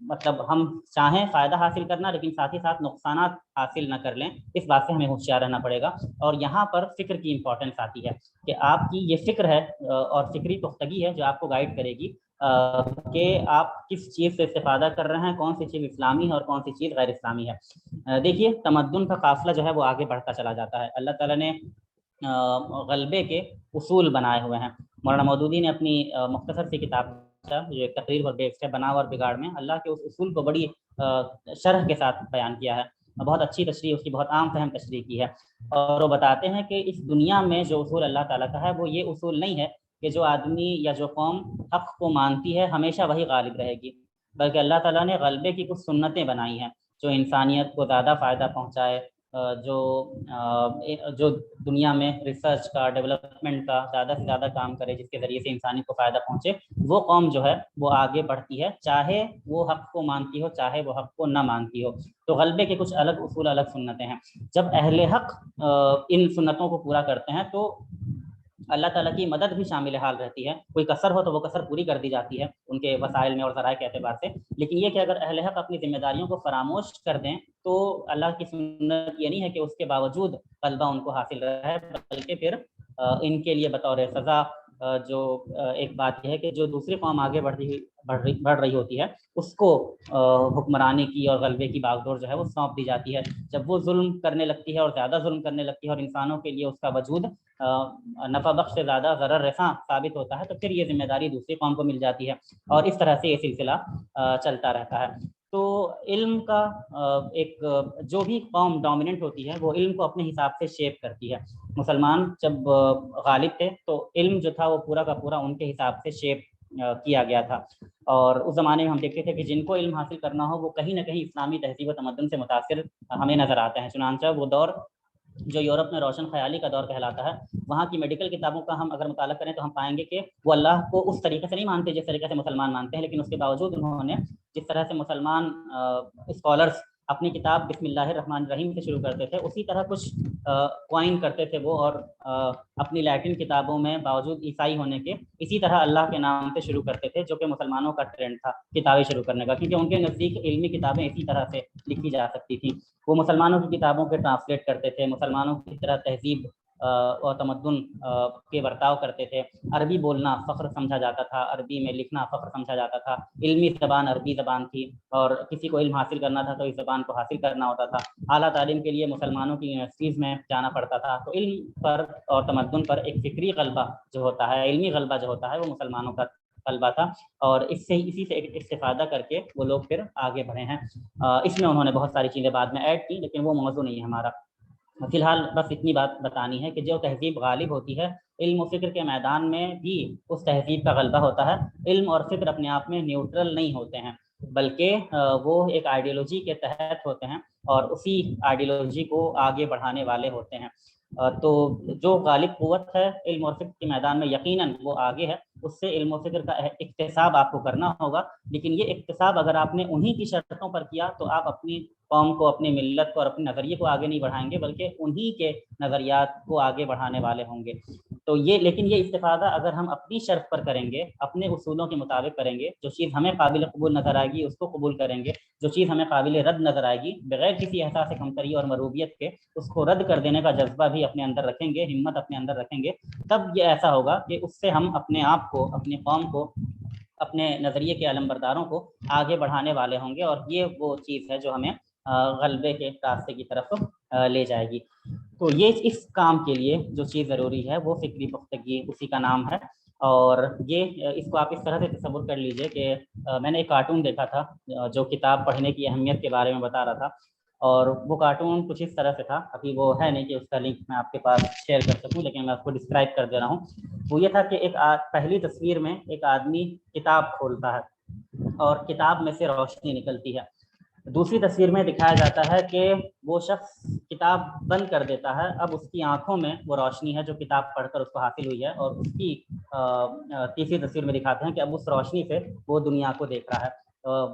मतलब हम चाहें फ़ायदा हासिल करना, लेकिन साथ ही साथ नुकसानात हासिल न कर लें, इस बात से हमें होशियार रहना पड़ेगा। और यहाँ पर फ़िक्र की इम्पोर्टेंस आती है कि आपकी ये फ़िक्र है और फ़िक्री पुख्तगी है जो आपको गाइड करेगी कि आप किस चीज़ से इस्तेफादा कर रहे हैं, कौन सी चीज़ इस्लामी है और कौन सी चीज़ गैर इस्लामी है। देखिए, तमद्दुन का काफ़िला जो है वो आगे बढ़ता चला जाता है। अल्लाह ताला ने गलबे के उसूल बनाए हुए हैं। मौलाना मौदूदी ने अपनी मुख्तसर सी किताब जो एक तकरीर और बेइज्जत बनाव और बिगाड़ में अल्लाह के उस उसूल को बड़ी शरह के साथ बयान किया है। बहुत अच्छी तशरीह, उसकी बहुत आम फहम तशरीह की है। और वो बताते हैं कि इस दुनिया में जो उसूल अल्लाह ताला का है वो ये उसूल नहीं है कि जो आदमी या जो कौम हक़ को मानती है हमेशा वही गालिब रहेगी, बल्कि अल्लाह ताला ने गलबे की कुछ सुन्नतें बनाई हैं जो इंसानियत को ज़्यादा फ़ायदा पहुँचाए, जो दुनिया में रिसर्च का, डेवलपमेंट का ज़्यादा से ज़्यादा काम करे, जिसके ज़रिए से इंसानी को फ़ायदा पहुँचे, वो कौम जो है वो आगे बढ़ती है, चाहे वो हक़ को मानती हो, चाहे वो हक़ को न मानती हो। तो गलबे के कुछ अलग उसूल, अलग सुन्नतें हैं। जब अहले हक़ इन सुन्नतों को पूरा करते हैं तो अल्लाह ताला की मदद भी शामिल हाल रहती है। कोई कसर हो तो वो कसर पूरी कर दी जाती है उनके वसाइल में और ज़राए के एतबार से। लेकिन ये कि अगर अहले हक़ अपनी ज़िम्मेदारियों को फरामोश कर दें तो अल्लाह की सुन्नत ये नहीं है कि उसके बावजूद ग़लबा उनको हासिल रहे, बल्कि फिर इनके लिए बतौर सज़ा जो एक बात यह है कि जो दूसरी कौम आगे बढ़ रही होती है उसको हुक्मरानी की और गलबे की बागडोर जो है वो सौंप दी जाती है। जब वो जुल्म करने लगती है और ज़्यादा जुल्म करने लगती है और इंसानों के लिए उसका वजूद नफ़ा बख्श से ज़्यादा ज़रर रसा साबित होता है, तो फिर ये जिम्मेदारी दूसरी कौम को मिल जाती है और इस तरह से ये सिलसिला चलता रहता है। तो इल्म का एक जो भी कौम डोमिनेंट होती है वो इल्म को अपने हिसाब से शेप करती है। मुसलमान जब गालिब थे तो इल्म जो था वो पूरा का पूरा उनके हिसाब से शेप किया गया था। और उस ज़माने में हम देखते थे कि जिनको इल्म हासिल करना हो वो कहीं ना कहीं इस्लामी तहज़ीब व तमद्दुन से मुतासिर हमें नज़र आते हैं। चुनांचे वो दौर जो यूरोप में रोशन ख्याली का दौर कहलाता है, वहाँ की मेडिकल किताबों का हम अगर मुताला करें तो हम पाएंगे कि वो अल्लाह को उस तरीके से नहीं मानते जिस तरीके से मुसलमान मानते हैं, लेकिन उसके बावजूद उन्होंने जिस तरह से मुसलमान स्कॉलर्स अपनी किताब बिस्मिल्लाहिर्रहमानिर्रहीम से शुरू करते थे, उसी तरह कुछ क्वाइन करते थे वो और अपनी लैटिन किताबों में बावजूद ईसाई होने के इसी तरह अल्लाह के नाम से शुरू करते थे, जो कि मुसलमानों का ट्रेंड था किताबें शुरू करने का, क्योंकि उनके नज़दीक इल्मी किताबें इसी तरह से लिखी जा सकती थी। वो मुसलमानों की किताबों के ट्रांसलेट करते थे, मुसलमानों की तरह तहजीब और तमद्दुन के बर्ताव करते थे। अरबी बोलना फ़ख्र समझा जाता था, अरबी में लिखना फ़ख्र समझा जाता था। इल्मी ज़बान अरबी ज़बान थी और किसी को इल्म हासिल करना था तो इस ज़बान को हासिल करना होता था। आला तालीम के लिए मुसलमानों की यूनिवर्सिटीज़ में जाना पड़ता था। तो इल्म पर और तमद्दुन पर एक फ़िक्री ग़लबा जो होता है, इल्मी ग़लबा जो होता है, वो मुसलमानों का ग़लबा था और इसी से इस्तेफ़ादा करके वो लोग फिर आगे बढ़े हैं। इसमें उन्होंने बहुत सारी चीज़ें बाद में ऐड की, लेकिन वो मौजू नहीं है हमारा। फ़िलहाल बस इतनी बात बतानी है कि जो तहज़ीब गालिब होती है, इल्म और फ़िक्र के मैदान में भी उस तहज़ीब का ग़लबा होता है। इल्म और फ़िक्र अपने आप में न्यूट्रल नहीं होते हैं, बल्कि वो एक आइडियोलॉजी के तहत होते हैं और उसी आइडियोलॉजी को आगे बढ़ाने वाले होते हैं। तो जो गालिब क़ुव्वत है इल्म और फ़िक्र के मैदान में, यकीनन वो आगे है। उससे इल्म और फ़िक्र का इक्तिसाब आपको करना होगा, लेकिन ये इक्तिसाब अगर आपने उन्हीं की शर्तों पर किया तो आप अपनी कौम को, अपनी मिल्लत को और अपने नज़रिए को आगे नहीं बढ़ाएंगे, बल्कि उन्हीं के नज़रियात को आगे बढ़ाने वाले होंगे। तो ये लेकिन ये इस्तिफ़ादा अगर हम अपनी शर्त पर करेंगे, अपने उसूलों के मुताबिक करेंगे, जो चीज़ हमें काबिल कबूल नज़र आएगी उसको कबूल करेंगे, जो चीज़ हमें काबिल रद्द नज़र आएगी बग़ैर किसी एहसास कमतरी और मरूबियत के उसको रद्द कर देने का जज्बा भी अपने अंदर रखेंगे, हिम्मत अपने अंदर रखेंगे, तब ये ऐसा होगा कि उससे हम अपने आप को, अपनी कौम को, अपने नज़रिए के अलमबरदारों को आगे बढ़ाने वाले होंगे और ये वो चीज़ है जो हमें गलबे के रास्ते की तरफ ले जाएगी। तो ये इस काम के लिए जो चीज़ ज़रूरी है वो फ़िक्री पुख्तगी, उसी का नाम है। और ये इसको आप इस तरह से तसव्वुर कर लीजिए कि मैंने एक कार्टून देखा था जो किताब पढ़ने की अहमियत के बारे में बता रहा था, और वो कार्टून कुछ इस तरह से था, अभी वो है नहीं कि उसका लिंक मैं आपके पास शेयर कर सकूं, लेकिन मैं आपको डिस्क्राइब कर दे रहा हूँ وہ یہ تھا کہ ایک پہلی تصویر میں ایک آدمی کتاب کھولتا ہے اور کتاب میں سے روشنی نکلتی ہے. دوسری تصویر میں دکھایا جاتا ہے کہ وہ شخص کتاب بند کر دیتا ہے, اب اس کی آنکھوں میں وہ روشنی ہے جو کتاب پڑھ کر اس کو حاصل ہوئی ہے, اور اس کی تیسری تصویر میں دکھاتے ہیں کہ اب اس روشنی سے وہ دنیا کو دیکھ رہا ہے.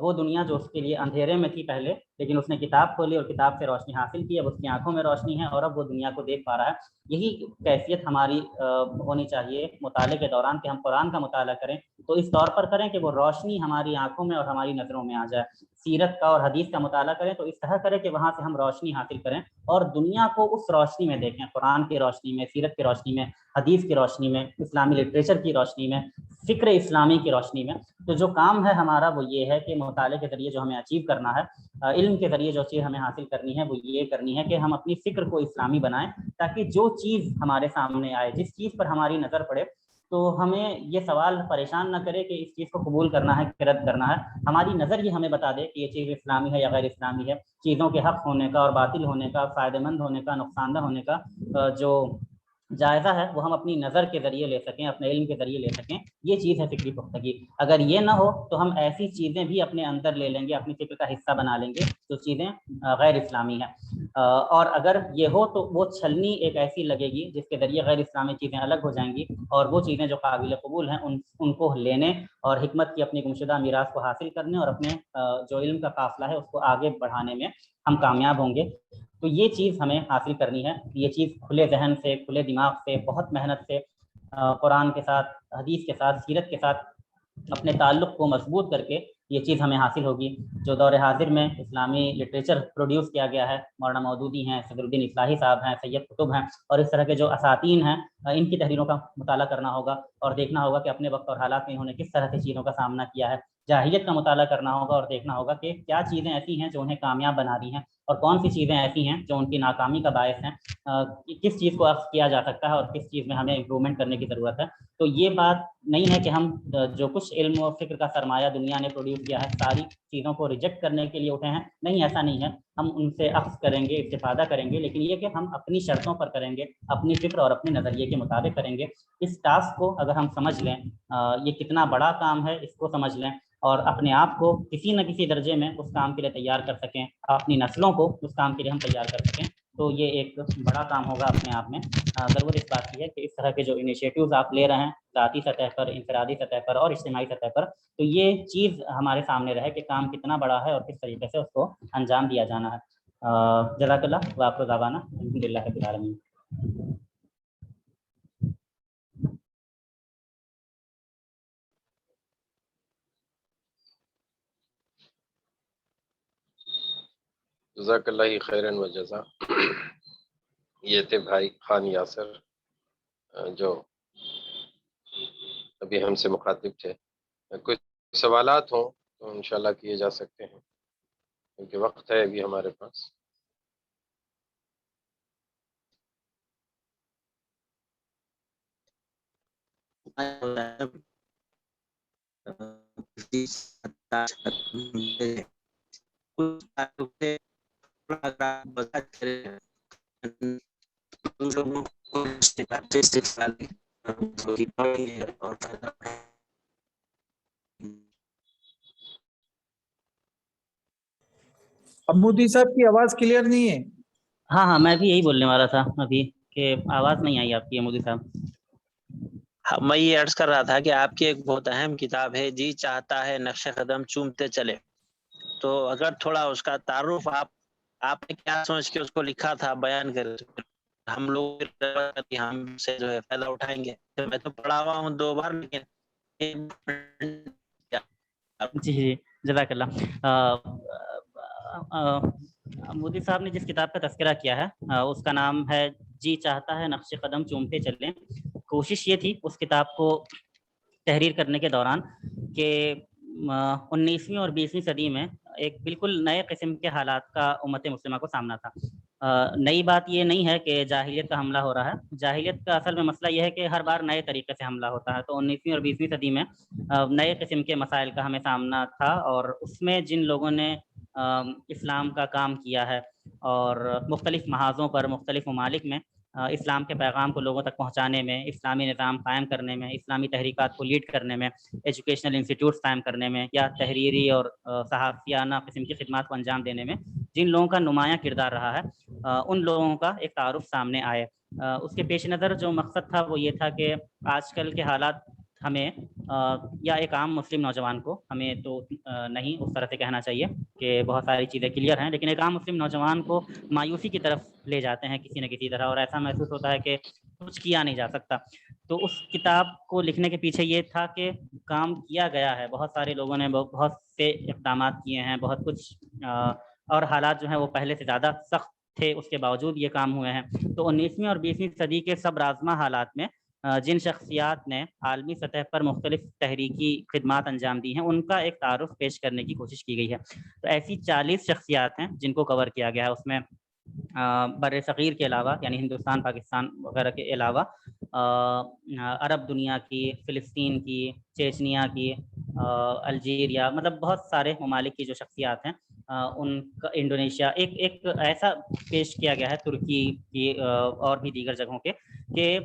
وہ دنیا جو اس کے لیے اندھیرے میں تھی پہلے, لیکن اس نے کتاب کھولی اور کتاب سے روشنی حاصل کی, اب اس کی آنکھوں میں روشنی ہے اور اب وہ دنیا کو دیکھ پا رہا ہے. یہی کیفیت ہماری ہونی چاہیے مطالعے کے دوران, کہ ہم قرآن کا مطالعہ کریں تو اس طور پر کریں کہ وہ روشنی ہماری آنکھوں میں اور ہماری نظروں میں آ جائے. سیرت کا اور حدیث کا مطالعہ کریں تو اس طرح کریں کہ وہاں سے ہم روشنی حاصل کریں اور دنیا کو اس روشنی میں دیکھیں, قرآن کی روشنی میں, سیرت کی روشنی میں, حدیث کی روشنی میں, اسلامی لٹریچر کی روشنی میں, فکر اسلامی کی روشنی میں. تو جو کام ہے ہمارا وہ یہ ہے کہ مطالعے کے ذریعے جو ہمیں اچیو کرنا ہے, علم کے ذریعے جو چیز ہمیں حاصل کرنی ہے وہ یہ کرنی ہے کہ ہم اپنی فکر کو اسلامی بنائیں, تاکہ جو چیز ہمارے سامنے آئے, جس چیز پر ہماری نظر پڑے, تو ہمیں یہ سوال پریشان نہ کرے کہ اس چیز کو قبول کرنا ہے کہ رد کرنا ہے. ہماری نظر یہ ہمیں بتا دے کہ یہ چیز اسلامی ہے یا غیر اسلامی ہے. چیزوں کے حق ہونے کا اور باطل ہونے کا, فائدہ مند ہونے کا, نقصان دہ ہونے کا جو جائزہ ہے وہ ہم اپنی نظر کے ذریعے لے سکیں, اپنے علم کے ذریعے لے سکیں. یہ چیز ہے فکری پختگی. اگر یہ نہ ہو تو ہم ایسی چیزیں بھی اپنے اندر لے لیں گے, اپنی فکر کا حصہ بنا لیں گے جو چیزیں غیر اسلامی ہیں. اور اگر یہ ہو تو وہ چھلنی ایک ایسی لگے گی جس کے ذریعے غیر اسلامی چیزیں الگ ہو جائیں گی, اور وہ چیزیں جو قابل قبول ہیں ان کو لینے اور حکمت کی اپنی گمشدہ میراث کو حاصل کرنے اور اپنے جو علم کا قافلہ ہے اس کو آگے بڑھانے میں ہم کامیاب ہوں گے. تو یہ چیز ہمیں حاصل کرنی ہے. یہ چیز کھلے ذہن سے, کھلے دماغ سے, بہت محنت سے, قرآن کے ساتھ, حدیث کے ساتھ, سیرت کے ساتھ اپنے تعلق کو مضبوط کر کے یہ چیز ہمیں حاصل ہوگی. جو دور حاضر میں اسلامی لٹریچر پروڈیوس کیا گیا ہے, مولانا مودودی ہیں, صدر الدین اصلاحی صاحب ہیں, سید قطب ہیں, اور اس طرح کے جو اساتین ہیں, ان کی تحریروں کا مطالعہ کرنا ہوگا اور دیکھنا ہوگا کہ اپنے وقت اور حالات میں انہوں نے کس طرح کی چیزوں کا سامنا کیا ہے. جاہلیت کا مطالعہ کرنا ہوگا اور دیکھنا ہوگا کہ کیا چیزیں ایسی ہیں جو انہیں کامیاب بنا رہی ہیں اور کون سی چیزیں ایسی ہیں جو ان کی ناکامی کا باعث ہیں. کس چیز کو عکس کیا جا سکتا ہے اور کس چیز میں ہمیں امپرومنٹ کرنے کی ضرورت ہے. تو یہ بات نہیں ہے کہ ہم جو کچھ علم و فکر کا سرمایہ دنیا نے پروڈیوس کیا ہے ساری چیزوں کو ریجیکٹ کرنے کے لیے اٹھے ہیں. نہیں, ایسا نہیں ہے. ہم ان سے اخذ کریں گے, استفادہ کریں گے, لیکن یہ کہ ہم اپنی شرطوں پر کریں گے, اپنی فکر اور اپنے نظریے کے مطابق کریں گے. اس ٹاسک کو اگر ہم سمجھ لیں, یہ کتنا بڑا کام ہے اس کو سمجھ لیں, اور اپنے آپ کو کسی نہ کسی درجے میں اس کام کے لیے تیار کر سکیں, اپنی نسلوں کو اس کام کے لیے ہم تیار کر سکیں, تو یہ ایک بڑا کام ہوگا اپنے آپ میں. ضرورت اس بات کی ہے کہ اس طرح کے جو انیشیٹوز آپ لے رہے ہیں ذاتی سطح پر, انفرادی سطح پر اور اجتماعی سطح پر, تو یہ چیز ہمارے سامنے رہے کہ کام کتنا بڑا ہے اور کس طریقے سے اس کو انجام دیا جانا ہے. جزاک اللہ. وآخر دعوانا الحمد للہ رب العالمین. جزاک اللہ خیرن و جزا. یہ تھے بھائی خان یاسر جو ابھی ہم سے مخاطب تھے. کچھ سوالات ہوں تو انشاءاللہ کیے جا سکتے ہیں کیونکہ وقت ہے ابھی ہمارے پاس. مودی صاحب کی آواز کلیئر نہیں ہے. ہاں, میں بھی یہی بولنے والا تھا ابھی کہ آواز نہیں آئی آپ کی مودی صاحب. میں یہ عرض کر رہا تھا کہ آپ کی ایک بہت اہم کتاب ہے جی چاہتا ہے نقش قدم چومتے چلے, تو اگر تھوڑا اس کا تعارف آپ نے کیا سوچ کے اس کو لکھا تھا بیان کریں, ہم لوگ ہم سے جو ہے فائدہ اٹھائیں گے. میں تو پڑھا ہوا ہوں 2 بار, لیکن جی جزاک اللہ. مودی صاحب نے جس کتاب کا تذکرہ کیا ہے اس کا نام ہے جی چاہتا ہے نقش قدم چومتے چلیں. کوشش یہ تھی اس کتاب کو تحریر کرنے کے دوران کہ 19ویں اور 20ویں صدی میں ایک بالکل نئے قسم کے حالات کا امت مسلمہ کو سامنا تھا. نئی بات یہ نہیں ہے کہ جاہلیت کا حملہ ہو رہا ہے. جاہلیت کا اصل میں مسئلہ یہ ہے کہ ہر بار نئے طریقے سے حملہ ہوتا ہے. تو 19ویں اور 20ویں صدی میں نئے قسم کے مسائل کا ہمیں سامنا تھا, اور اس میں جن لوگوں نے اسلام کا کام کیا ہے اور مختلف محاذوں پر مختلف ممالک میں اسلام کے پیغام کو لوگوں تک پہنچانے میں، اسلامی نظام قائم کرنے میں، اسلامی تحریکات کو لیڈ کرنے میں، ایجوکیشنل انسٹیٹیوٹس قائم کرنے میں، یا تحریری اور صحافیانہ قسم کی خدمات کو انجام دینے میں جن لوگوں کا نمایاں کردار رہا ہے، ان لوگوں کا ایک تعارف سامنے آئے۔ اس کے پیش نظر جو مقصد تھا وہ یہ تھا کہ آج کل کے حالات ہمیں یا ایک عام مسلم نوجوان کو، ہمیں تو نہیں اس طرح سے کہنا چاہیے کہ بہت ساری چیزیں کلیئر ہیں، لیکن ایک عام مسلم نوجوان کو مایوسی کی طرف لے جاتے ہیں کسی نہ کسی طرح، اور ایسا محسوس ہوتا ہے کہ کچھ کیا نہیں جا سکتا۔ تو اس کتاب کو لکھنے کے پیچھے یہ تھا کہ کام کیا گیا ہے، بہت سارے لوگوں نے بہت سے اقدامات کیے ہیں، بہت کچھ، اور حالات جو ہیں وہ پہلے سے زیادہ سخت تھے، اس کے باوجود یہ کام ہوئے ہیں۔ تو 19ویں اور 20ویں صدی کے صبر آزما حالات میں جن شخصیات نے عالمی سطح پر مختلف تحریکی خدمات انجام دی ہیں، ان کا ایک تعارف پیش کرنے کی کوشش کی گئی ہے۔ تو ایسی 40 شخصیات ہیں جن کو کور کیا گیا ہے، اس میں بر صغیر کے علاوہ یعنی ہندوستان، پاکستان وغیرہ کے علاوہ عرب دنیا کی، فلسطین کی، چیچنیا کی، الجیریا، مطلب بہت سارے ممالک کی جو شخصیات ہیں، ان کا، انڈونیشیا، ایک ایسا پیش کیا گیا ہے، ترکی کی اور بھی دیگر جگہوں کے، کہ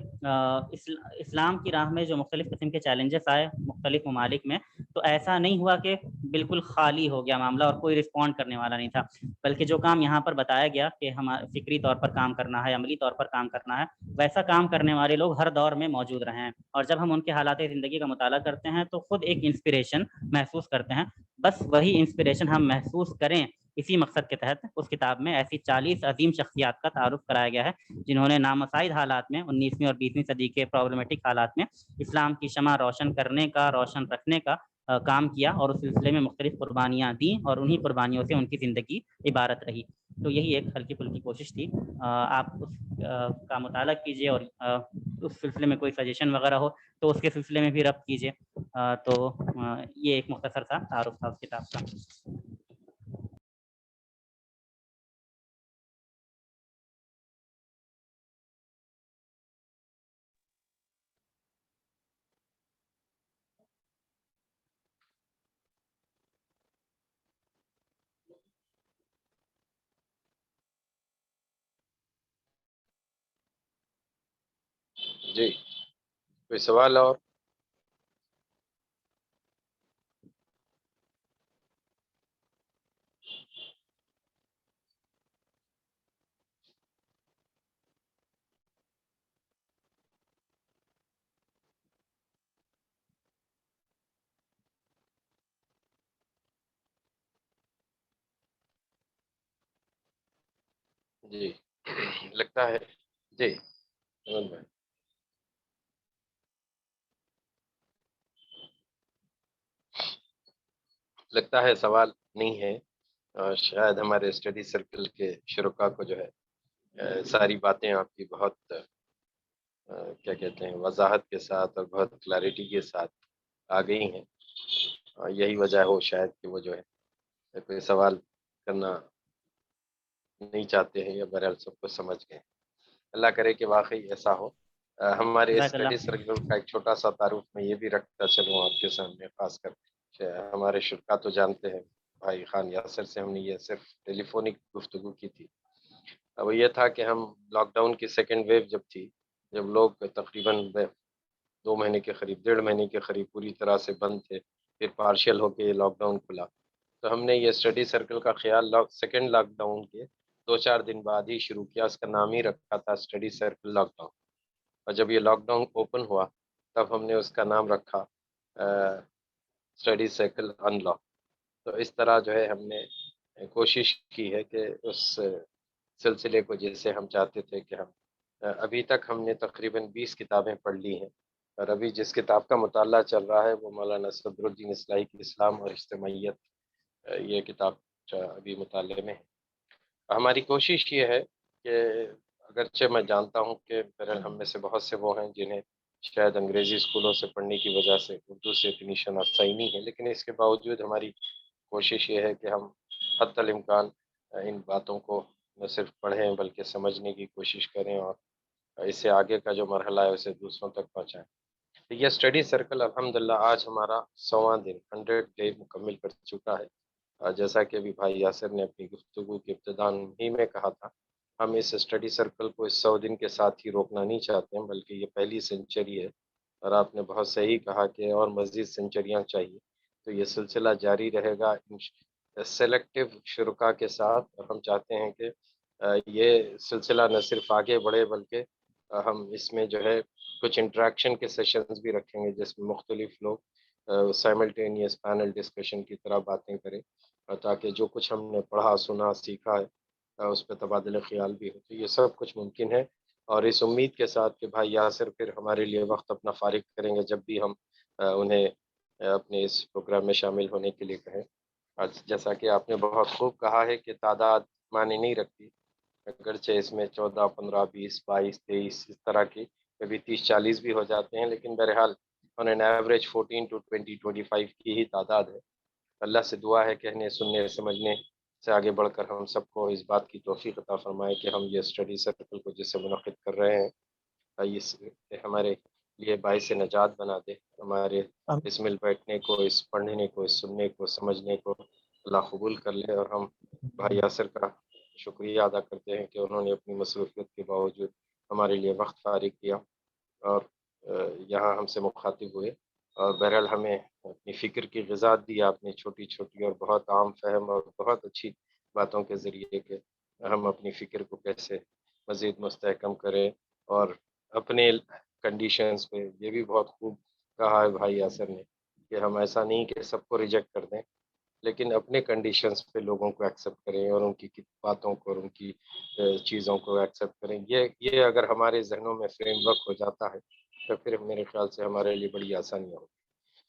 اسلام کی راہ میں جو مختلف قسم کے چیلنجز آئے مختلف ممالک میں، تو ایسا نہیں ہوا کہ بالکل خالی ہو گیا معاملہ اور کوئی رسپونڈ کرنے والا نہیں تھا، بلکہ جو کام یہاں پر بتایا گیا کہ ہم فکری طور پر کام کرنا ہے، عملی طور پر کام کرنا ہے، ویسا کام کرنے والے لوگ ہر دور میں موجود رہے ہیں، اور جب ہم ان کے حالات زندگی کا مطالعہ کرتے ہیں تو خود ایک انسپریشن محسوس کرتے ہیں۔ بس وہی انسپریشن ہم محسوس کریں، اسی مقصد کے تحت اس کتاب میں ایسی 40 عظیم شخصیات کا تعارف کرایا گیا ہے جنہوں نے نامساعد حالات میں 19ویں اور 20ویں صدی کے پرابلمٹک حالات میں اسلام کی شمع روشن کرنے کا، روشن رکھنے کا کام کیا، اور اس سلسلے میں مختلف قربانیاں دیں، اور انہی قربانیوں سے ان کی زندگی عبارت رہی۔ تو یہی ایک ہلکی پھلکی کوشش تھی۔ آپ اس کا مطالعہ کیجیے، اور اس سلسلے میں کوئی سجیشن وغیرہ ہو تو اس کے سلسلے میں بھی ربط کیجیے۔ تو یہ ایک مختصر سا تعارف تھا اس کتاب کا۔ جی، کوئی سوال اور؟ جی لگتا ہے، جی ہیمنت بھائی، لگتا ہے سوال نہیں ہے۔ شاید ہمارے اسٹڈی سرکل کے شرکا کو جو ہے ساری باتیں آپ کی بہت کیا کہتے ہیں وضاحت کے ساتھ اور بہت کلیئرٹی کے ساتھ آ گئی ہیں، یہی وجہ ہو شاید کہ وہ جو ہے کوئی سوال کرنا نہیں چاہتے ہیں، یا بہرحال سب کو سمجھ گئے۔ اللہ کرے کہ واقعی ایسا ہو۔ ہمارے جزاک اسٹڈی اللہ۔ سرکل کا ایک چھوٹا سا تعارف میں یہ بھی رکھتا چلوں آپ کے سامنے، خاص کر ہمارے شرکا تو جانتے ہیں، بھائی خان یاسر سے ہم نے یہ صرف ٹیلی فونک گفتگو کی تھی۔ وہ یہ تھا کہ ہم لاک ڈاؤن کی سیکنڈ ویو جب تھی، جب لوگ تقریباً 2 مہینے کے قریب، 1.5 مہینے کے قریب پوری طرح سے بند تھے، پھر پارشل ہو کے یہ لاک ڈاؤن کھلا، تو ہم نے یہ اسٹڈی سرکل کا خیال سیکنڈ لاک ڈاؤن کے 2-4 دن بعد ہی شروع کیا۔ اس کا نام ہی رکھا تھا اسٹڈی سرکل لاک ڈاؤن، اور جب یہ لاک ڈاؤن اوپن ہوا تب ہم نے اس کا نام رکھا اسٹڈی سرکل ان لاک۔ تو اس طرح جو ہے ہم نے کوشش کی ہے کہ اس سلسلے کو، جیسے ہم چاہتے تھے کہ ہم ابھی تک ہم نے تقریباً 20 کتابیں پڑھ لی ہیں، اور ابھی جس کتاب کا مطالعہ چل رہا ہے وہ مولانا صدر الدین اصلاحی کی اسلام اور اجتماعیت، یہ کتاب ابھی مطالعے میں ہے۔ ہماری کوشش یہ ہے کہ اگرچہ میں جانتا ہوں کہ بہرحال ہم میں سے بہت سے وہ ہیں جنہیں شاید انگریزی اسکولوں سے پڑھنے کی وجہ سے اردو سے اتنی شناسائی نہیں ہے، لیکن اس کے باوجود ہماری کوشش یہ ہے کہ ہم حتی الامکان ان باتوں کو نہ صرف پڑھیں بلکہ سمجھنے کی کوشش کریں، اور اس سے آگے کا جو مرحلہ ہے اسے دوسروں تک پہنچائیں۔ یہ اسٹڈی سرکل الحمدللہ آج ہمارا 100واں دن 100 ڈے مکمل کر چکا ہے۔ جیسا کہ ابھی بھائی یاسر نے اپنی گفتگو کے ابتداء ہی میں کہا تھا ہم اس اسٹڈی سرکل کو اس 100 دن کے ساتھ ہی روکنا نہیں چاہتے ہیں، بلکہ یہ پہلی سینچری ہے، اور آپ نے بہت صحیح کہا کہ اور مزید سینچریاں چاہیے، تو یہ سلسلہ جاری رہے گا سلیکٹیو شرکا کے ساتھ، اور ہم چاہتے ہیں کہ یہ سلسلہ نہ صرف آگے بڑھے بلکہ ہم اس میں جو ہے کچھ انٹریکشن کے سیشنز بھی رکھیں گے، جس میں مختلف لوگ سائملٹینیس پینل ڈسکشن کی طرح باتیں کریں، تاکہ جو کچھ ہم نے پڑھا سنا سیکھا ہے اس پہ تبادلہ خیال بھی ہو، تو یہ سب کچھ ممکن ہے، اور اس امید کے ساتھ کہ بھائی یاسر پھر ہمارے لیے وقت اپنا فارغ کریں گے جب بھی ہم انہیں اپنے اس پروگرام میں شامل ہونے کے لیے کہیں۔ جیسا کہ آپ نے بہت خوب کہا ہے کہ تعداد معنی نہیں رکھتی، اگرچہ اس میں 14 15 20 22 23 اس طرح کی کبھی 30 40 بھی ہو جاتے ہیں، لیکن بہرحال آن این ایوریج 14 to 20 25 کی ہی تعداد ہے۔ اللہ سے دعا ہے کہنے سننے سمجھنے سے آگے بڑھ کر ہم سب کو اس بات کی توفیق عطا فرمائے کہ ہم یہ اسٹڈی سرکل کو جس سے منعقد کر رہے ہیں اس ہمارے لیے باعث نجات بنا دے، ہمارے اس مل بیٹھنے کو، اس پڑھنے کو، اس سننے کو، سمجھنے کو اللہ قبول کر لے، اور ہم بھائی یاسر کا شکریہ ادا کرتے ہیں کہ انہوں نے اپنی مصروفیت کے باوجود ہمارے لیے وقت فارغ کیا اور یہاں ہم سے مخاطب ہوئے، اور بہرحال ہمیں اپنی فکر کی غذا دی اپنی چھوٹی چھوٹی اور بہت عام فہم اور بہت اچھی باتوں کے ذریعے کہ ہم اپنی فکر کو کیسے مزید مستحکم کریں، اور اپنے کنڈیشنز پہ یہ بھی بہت خوب کہا ہے بھائی یاسر نے کہ ہم ایسا نہیں کہ سب کو ریجیکٹ کر دیں، لیکن اپنے کنڈیشنز پہ لوگوں کو ایکسیپٹ کریں اور ان کی باتوں کو اور ان کی چیزوں کو ایکسیپٹ کریں۔ یہ اگر ہمارے ذہنوں میں فریم ورک ہو جاتا ہے تو پھر میرے خیال سے ہمارے لیے بڑی آسانی ہوگی۔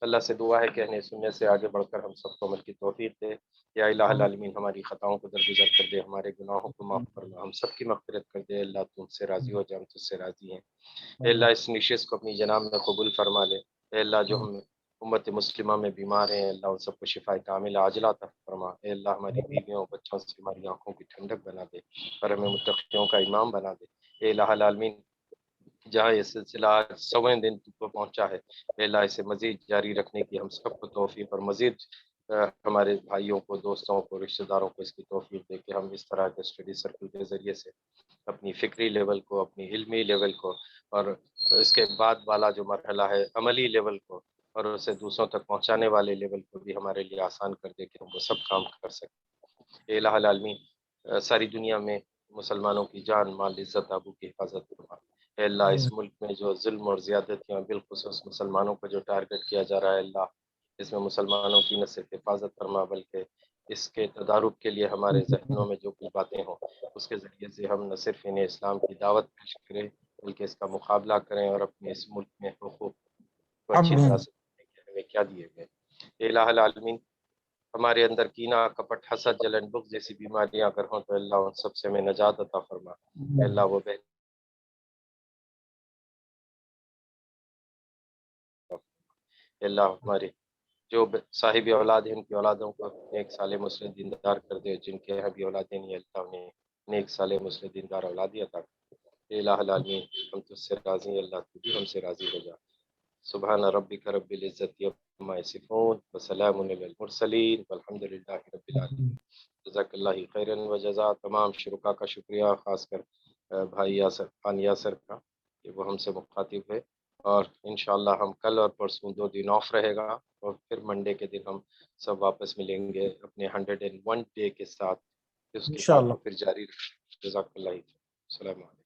اللہ سے دعا ہے کہنے سننے سے آگے بڑھ کر ہم سب کو عمل کی توفیق دے۔ یا الہ العالمین ہماری خطاؤں کو درگزر کر دے، ہمارے گناہوں کو معاف فرما، ہم سب کی مغفرت کر دے۔ اللہ تم سے راضی ہو جائے، ہم تجھ سے راضی ہیں۔ اے اللہ اس نشست کو اپنی جناب میں قبول فرما لے۔ اے اللہ جو ہم امت مسلمہ میں بیمار ہیں، اللہ ان سب کو شفاء کاملہ عاجلہ عطا فرما۔ اے اللہ ہماری بیویوں بچوں سے ہماری آنکھوں کی ٹھنڈک بنا دے اور ہمیں متقیوں کا امام بنا دے۔ اے الہ العالمین جہاں یہ سلسلہ آج 100ویں دن کو پہنچا ہے، اے اللہ اسے مزید جاری رکھنے کی ہم سب کو توفیق اور مزید ہمارے بھائیوں کو، دوستوں کو، رشتہ داروں کو اس کی توفیق دے کہ ہم اس طرح کے اسٹڈی سرکل کے ذریعے سے اپنی فکری لیول کو، اپنی علمی لیول کو، اور اس کے بعد والا جو مرحلہ ہے عملی لیول کو، اور اسے دوسروں تک پہنچانے والے لیول کو بھی ہمارے لیے آسان کر دے کہ ہم وہ سب کام کر سکیں۔ اے الہ العالمین ساری دنیا میں مسلمانوں کی جان مال عزت آبرو کی حفاظت فرما۔ اے اللہ اس ملک میں جو ظلم اور زیادتیاں بالخصوص مسلمانوں کو جو ٹارگٹ کیا جا رہا ہے، اللہ اس میں مسلمانوں کی نہ صرف حفاظت فرما بلکہ اس کے تدارک کے لیے ہمارے ذہنوں میں جو کچھ باتیں ہوں اس کے ذریعے سے ہم نہ صرف انہیں اسلام کی دعوت پیش کریں بلکہ اس کا مقابلہ کریں اور اپنے اس ملک میں حقوق کو اچھی طرح سے ہمیں کیا دیے گئے۔ اے الہ العالمین ہمارے اندر کینہ، کپٹ، حسد، جلن، بغض جیسی بیماریاں اگر ہوں تو اللہ ان سب سے ہمیں نجات عطا فرما۔ اے اللہ وہ اللہ ہمارے جو صاحب اولاد ہیں ان کی اولادوں کو نیک صالح مسلم دیندار کر دے، جن کے یہاں بھی اولادیں نہیں اللہ انہیں نیک صالح مسلم دیندار اولادی عطا کر دے۔ اے الہ العالمین ہم تجھ سے راضی ہیں، اللہ تو بھی ہم سے راضی ہو جا۔ سبحان ربک رب العزت عما یصفون وسلام علی المرسلین والحمد للہ رب العالمین۔ جزاک اللہ خیرا وجزا تمام شرکا کا شکریہ، خاص کر بھائی یاسر خان یاسر کا کہ وہ ہم سے مخاطب ہے، اور انشاءاللہ ہم کل اور پرسوں 2 دن آف رہے گا، اور پھر منڈے کے دن ہم سب واپس ملیں گے اپنے 101 ڈے کے ساتھ، اس کے بعد ہم پھر جاری رکھیں۔ جزاک اللہ خیر، السلام علیکم۔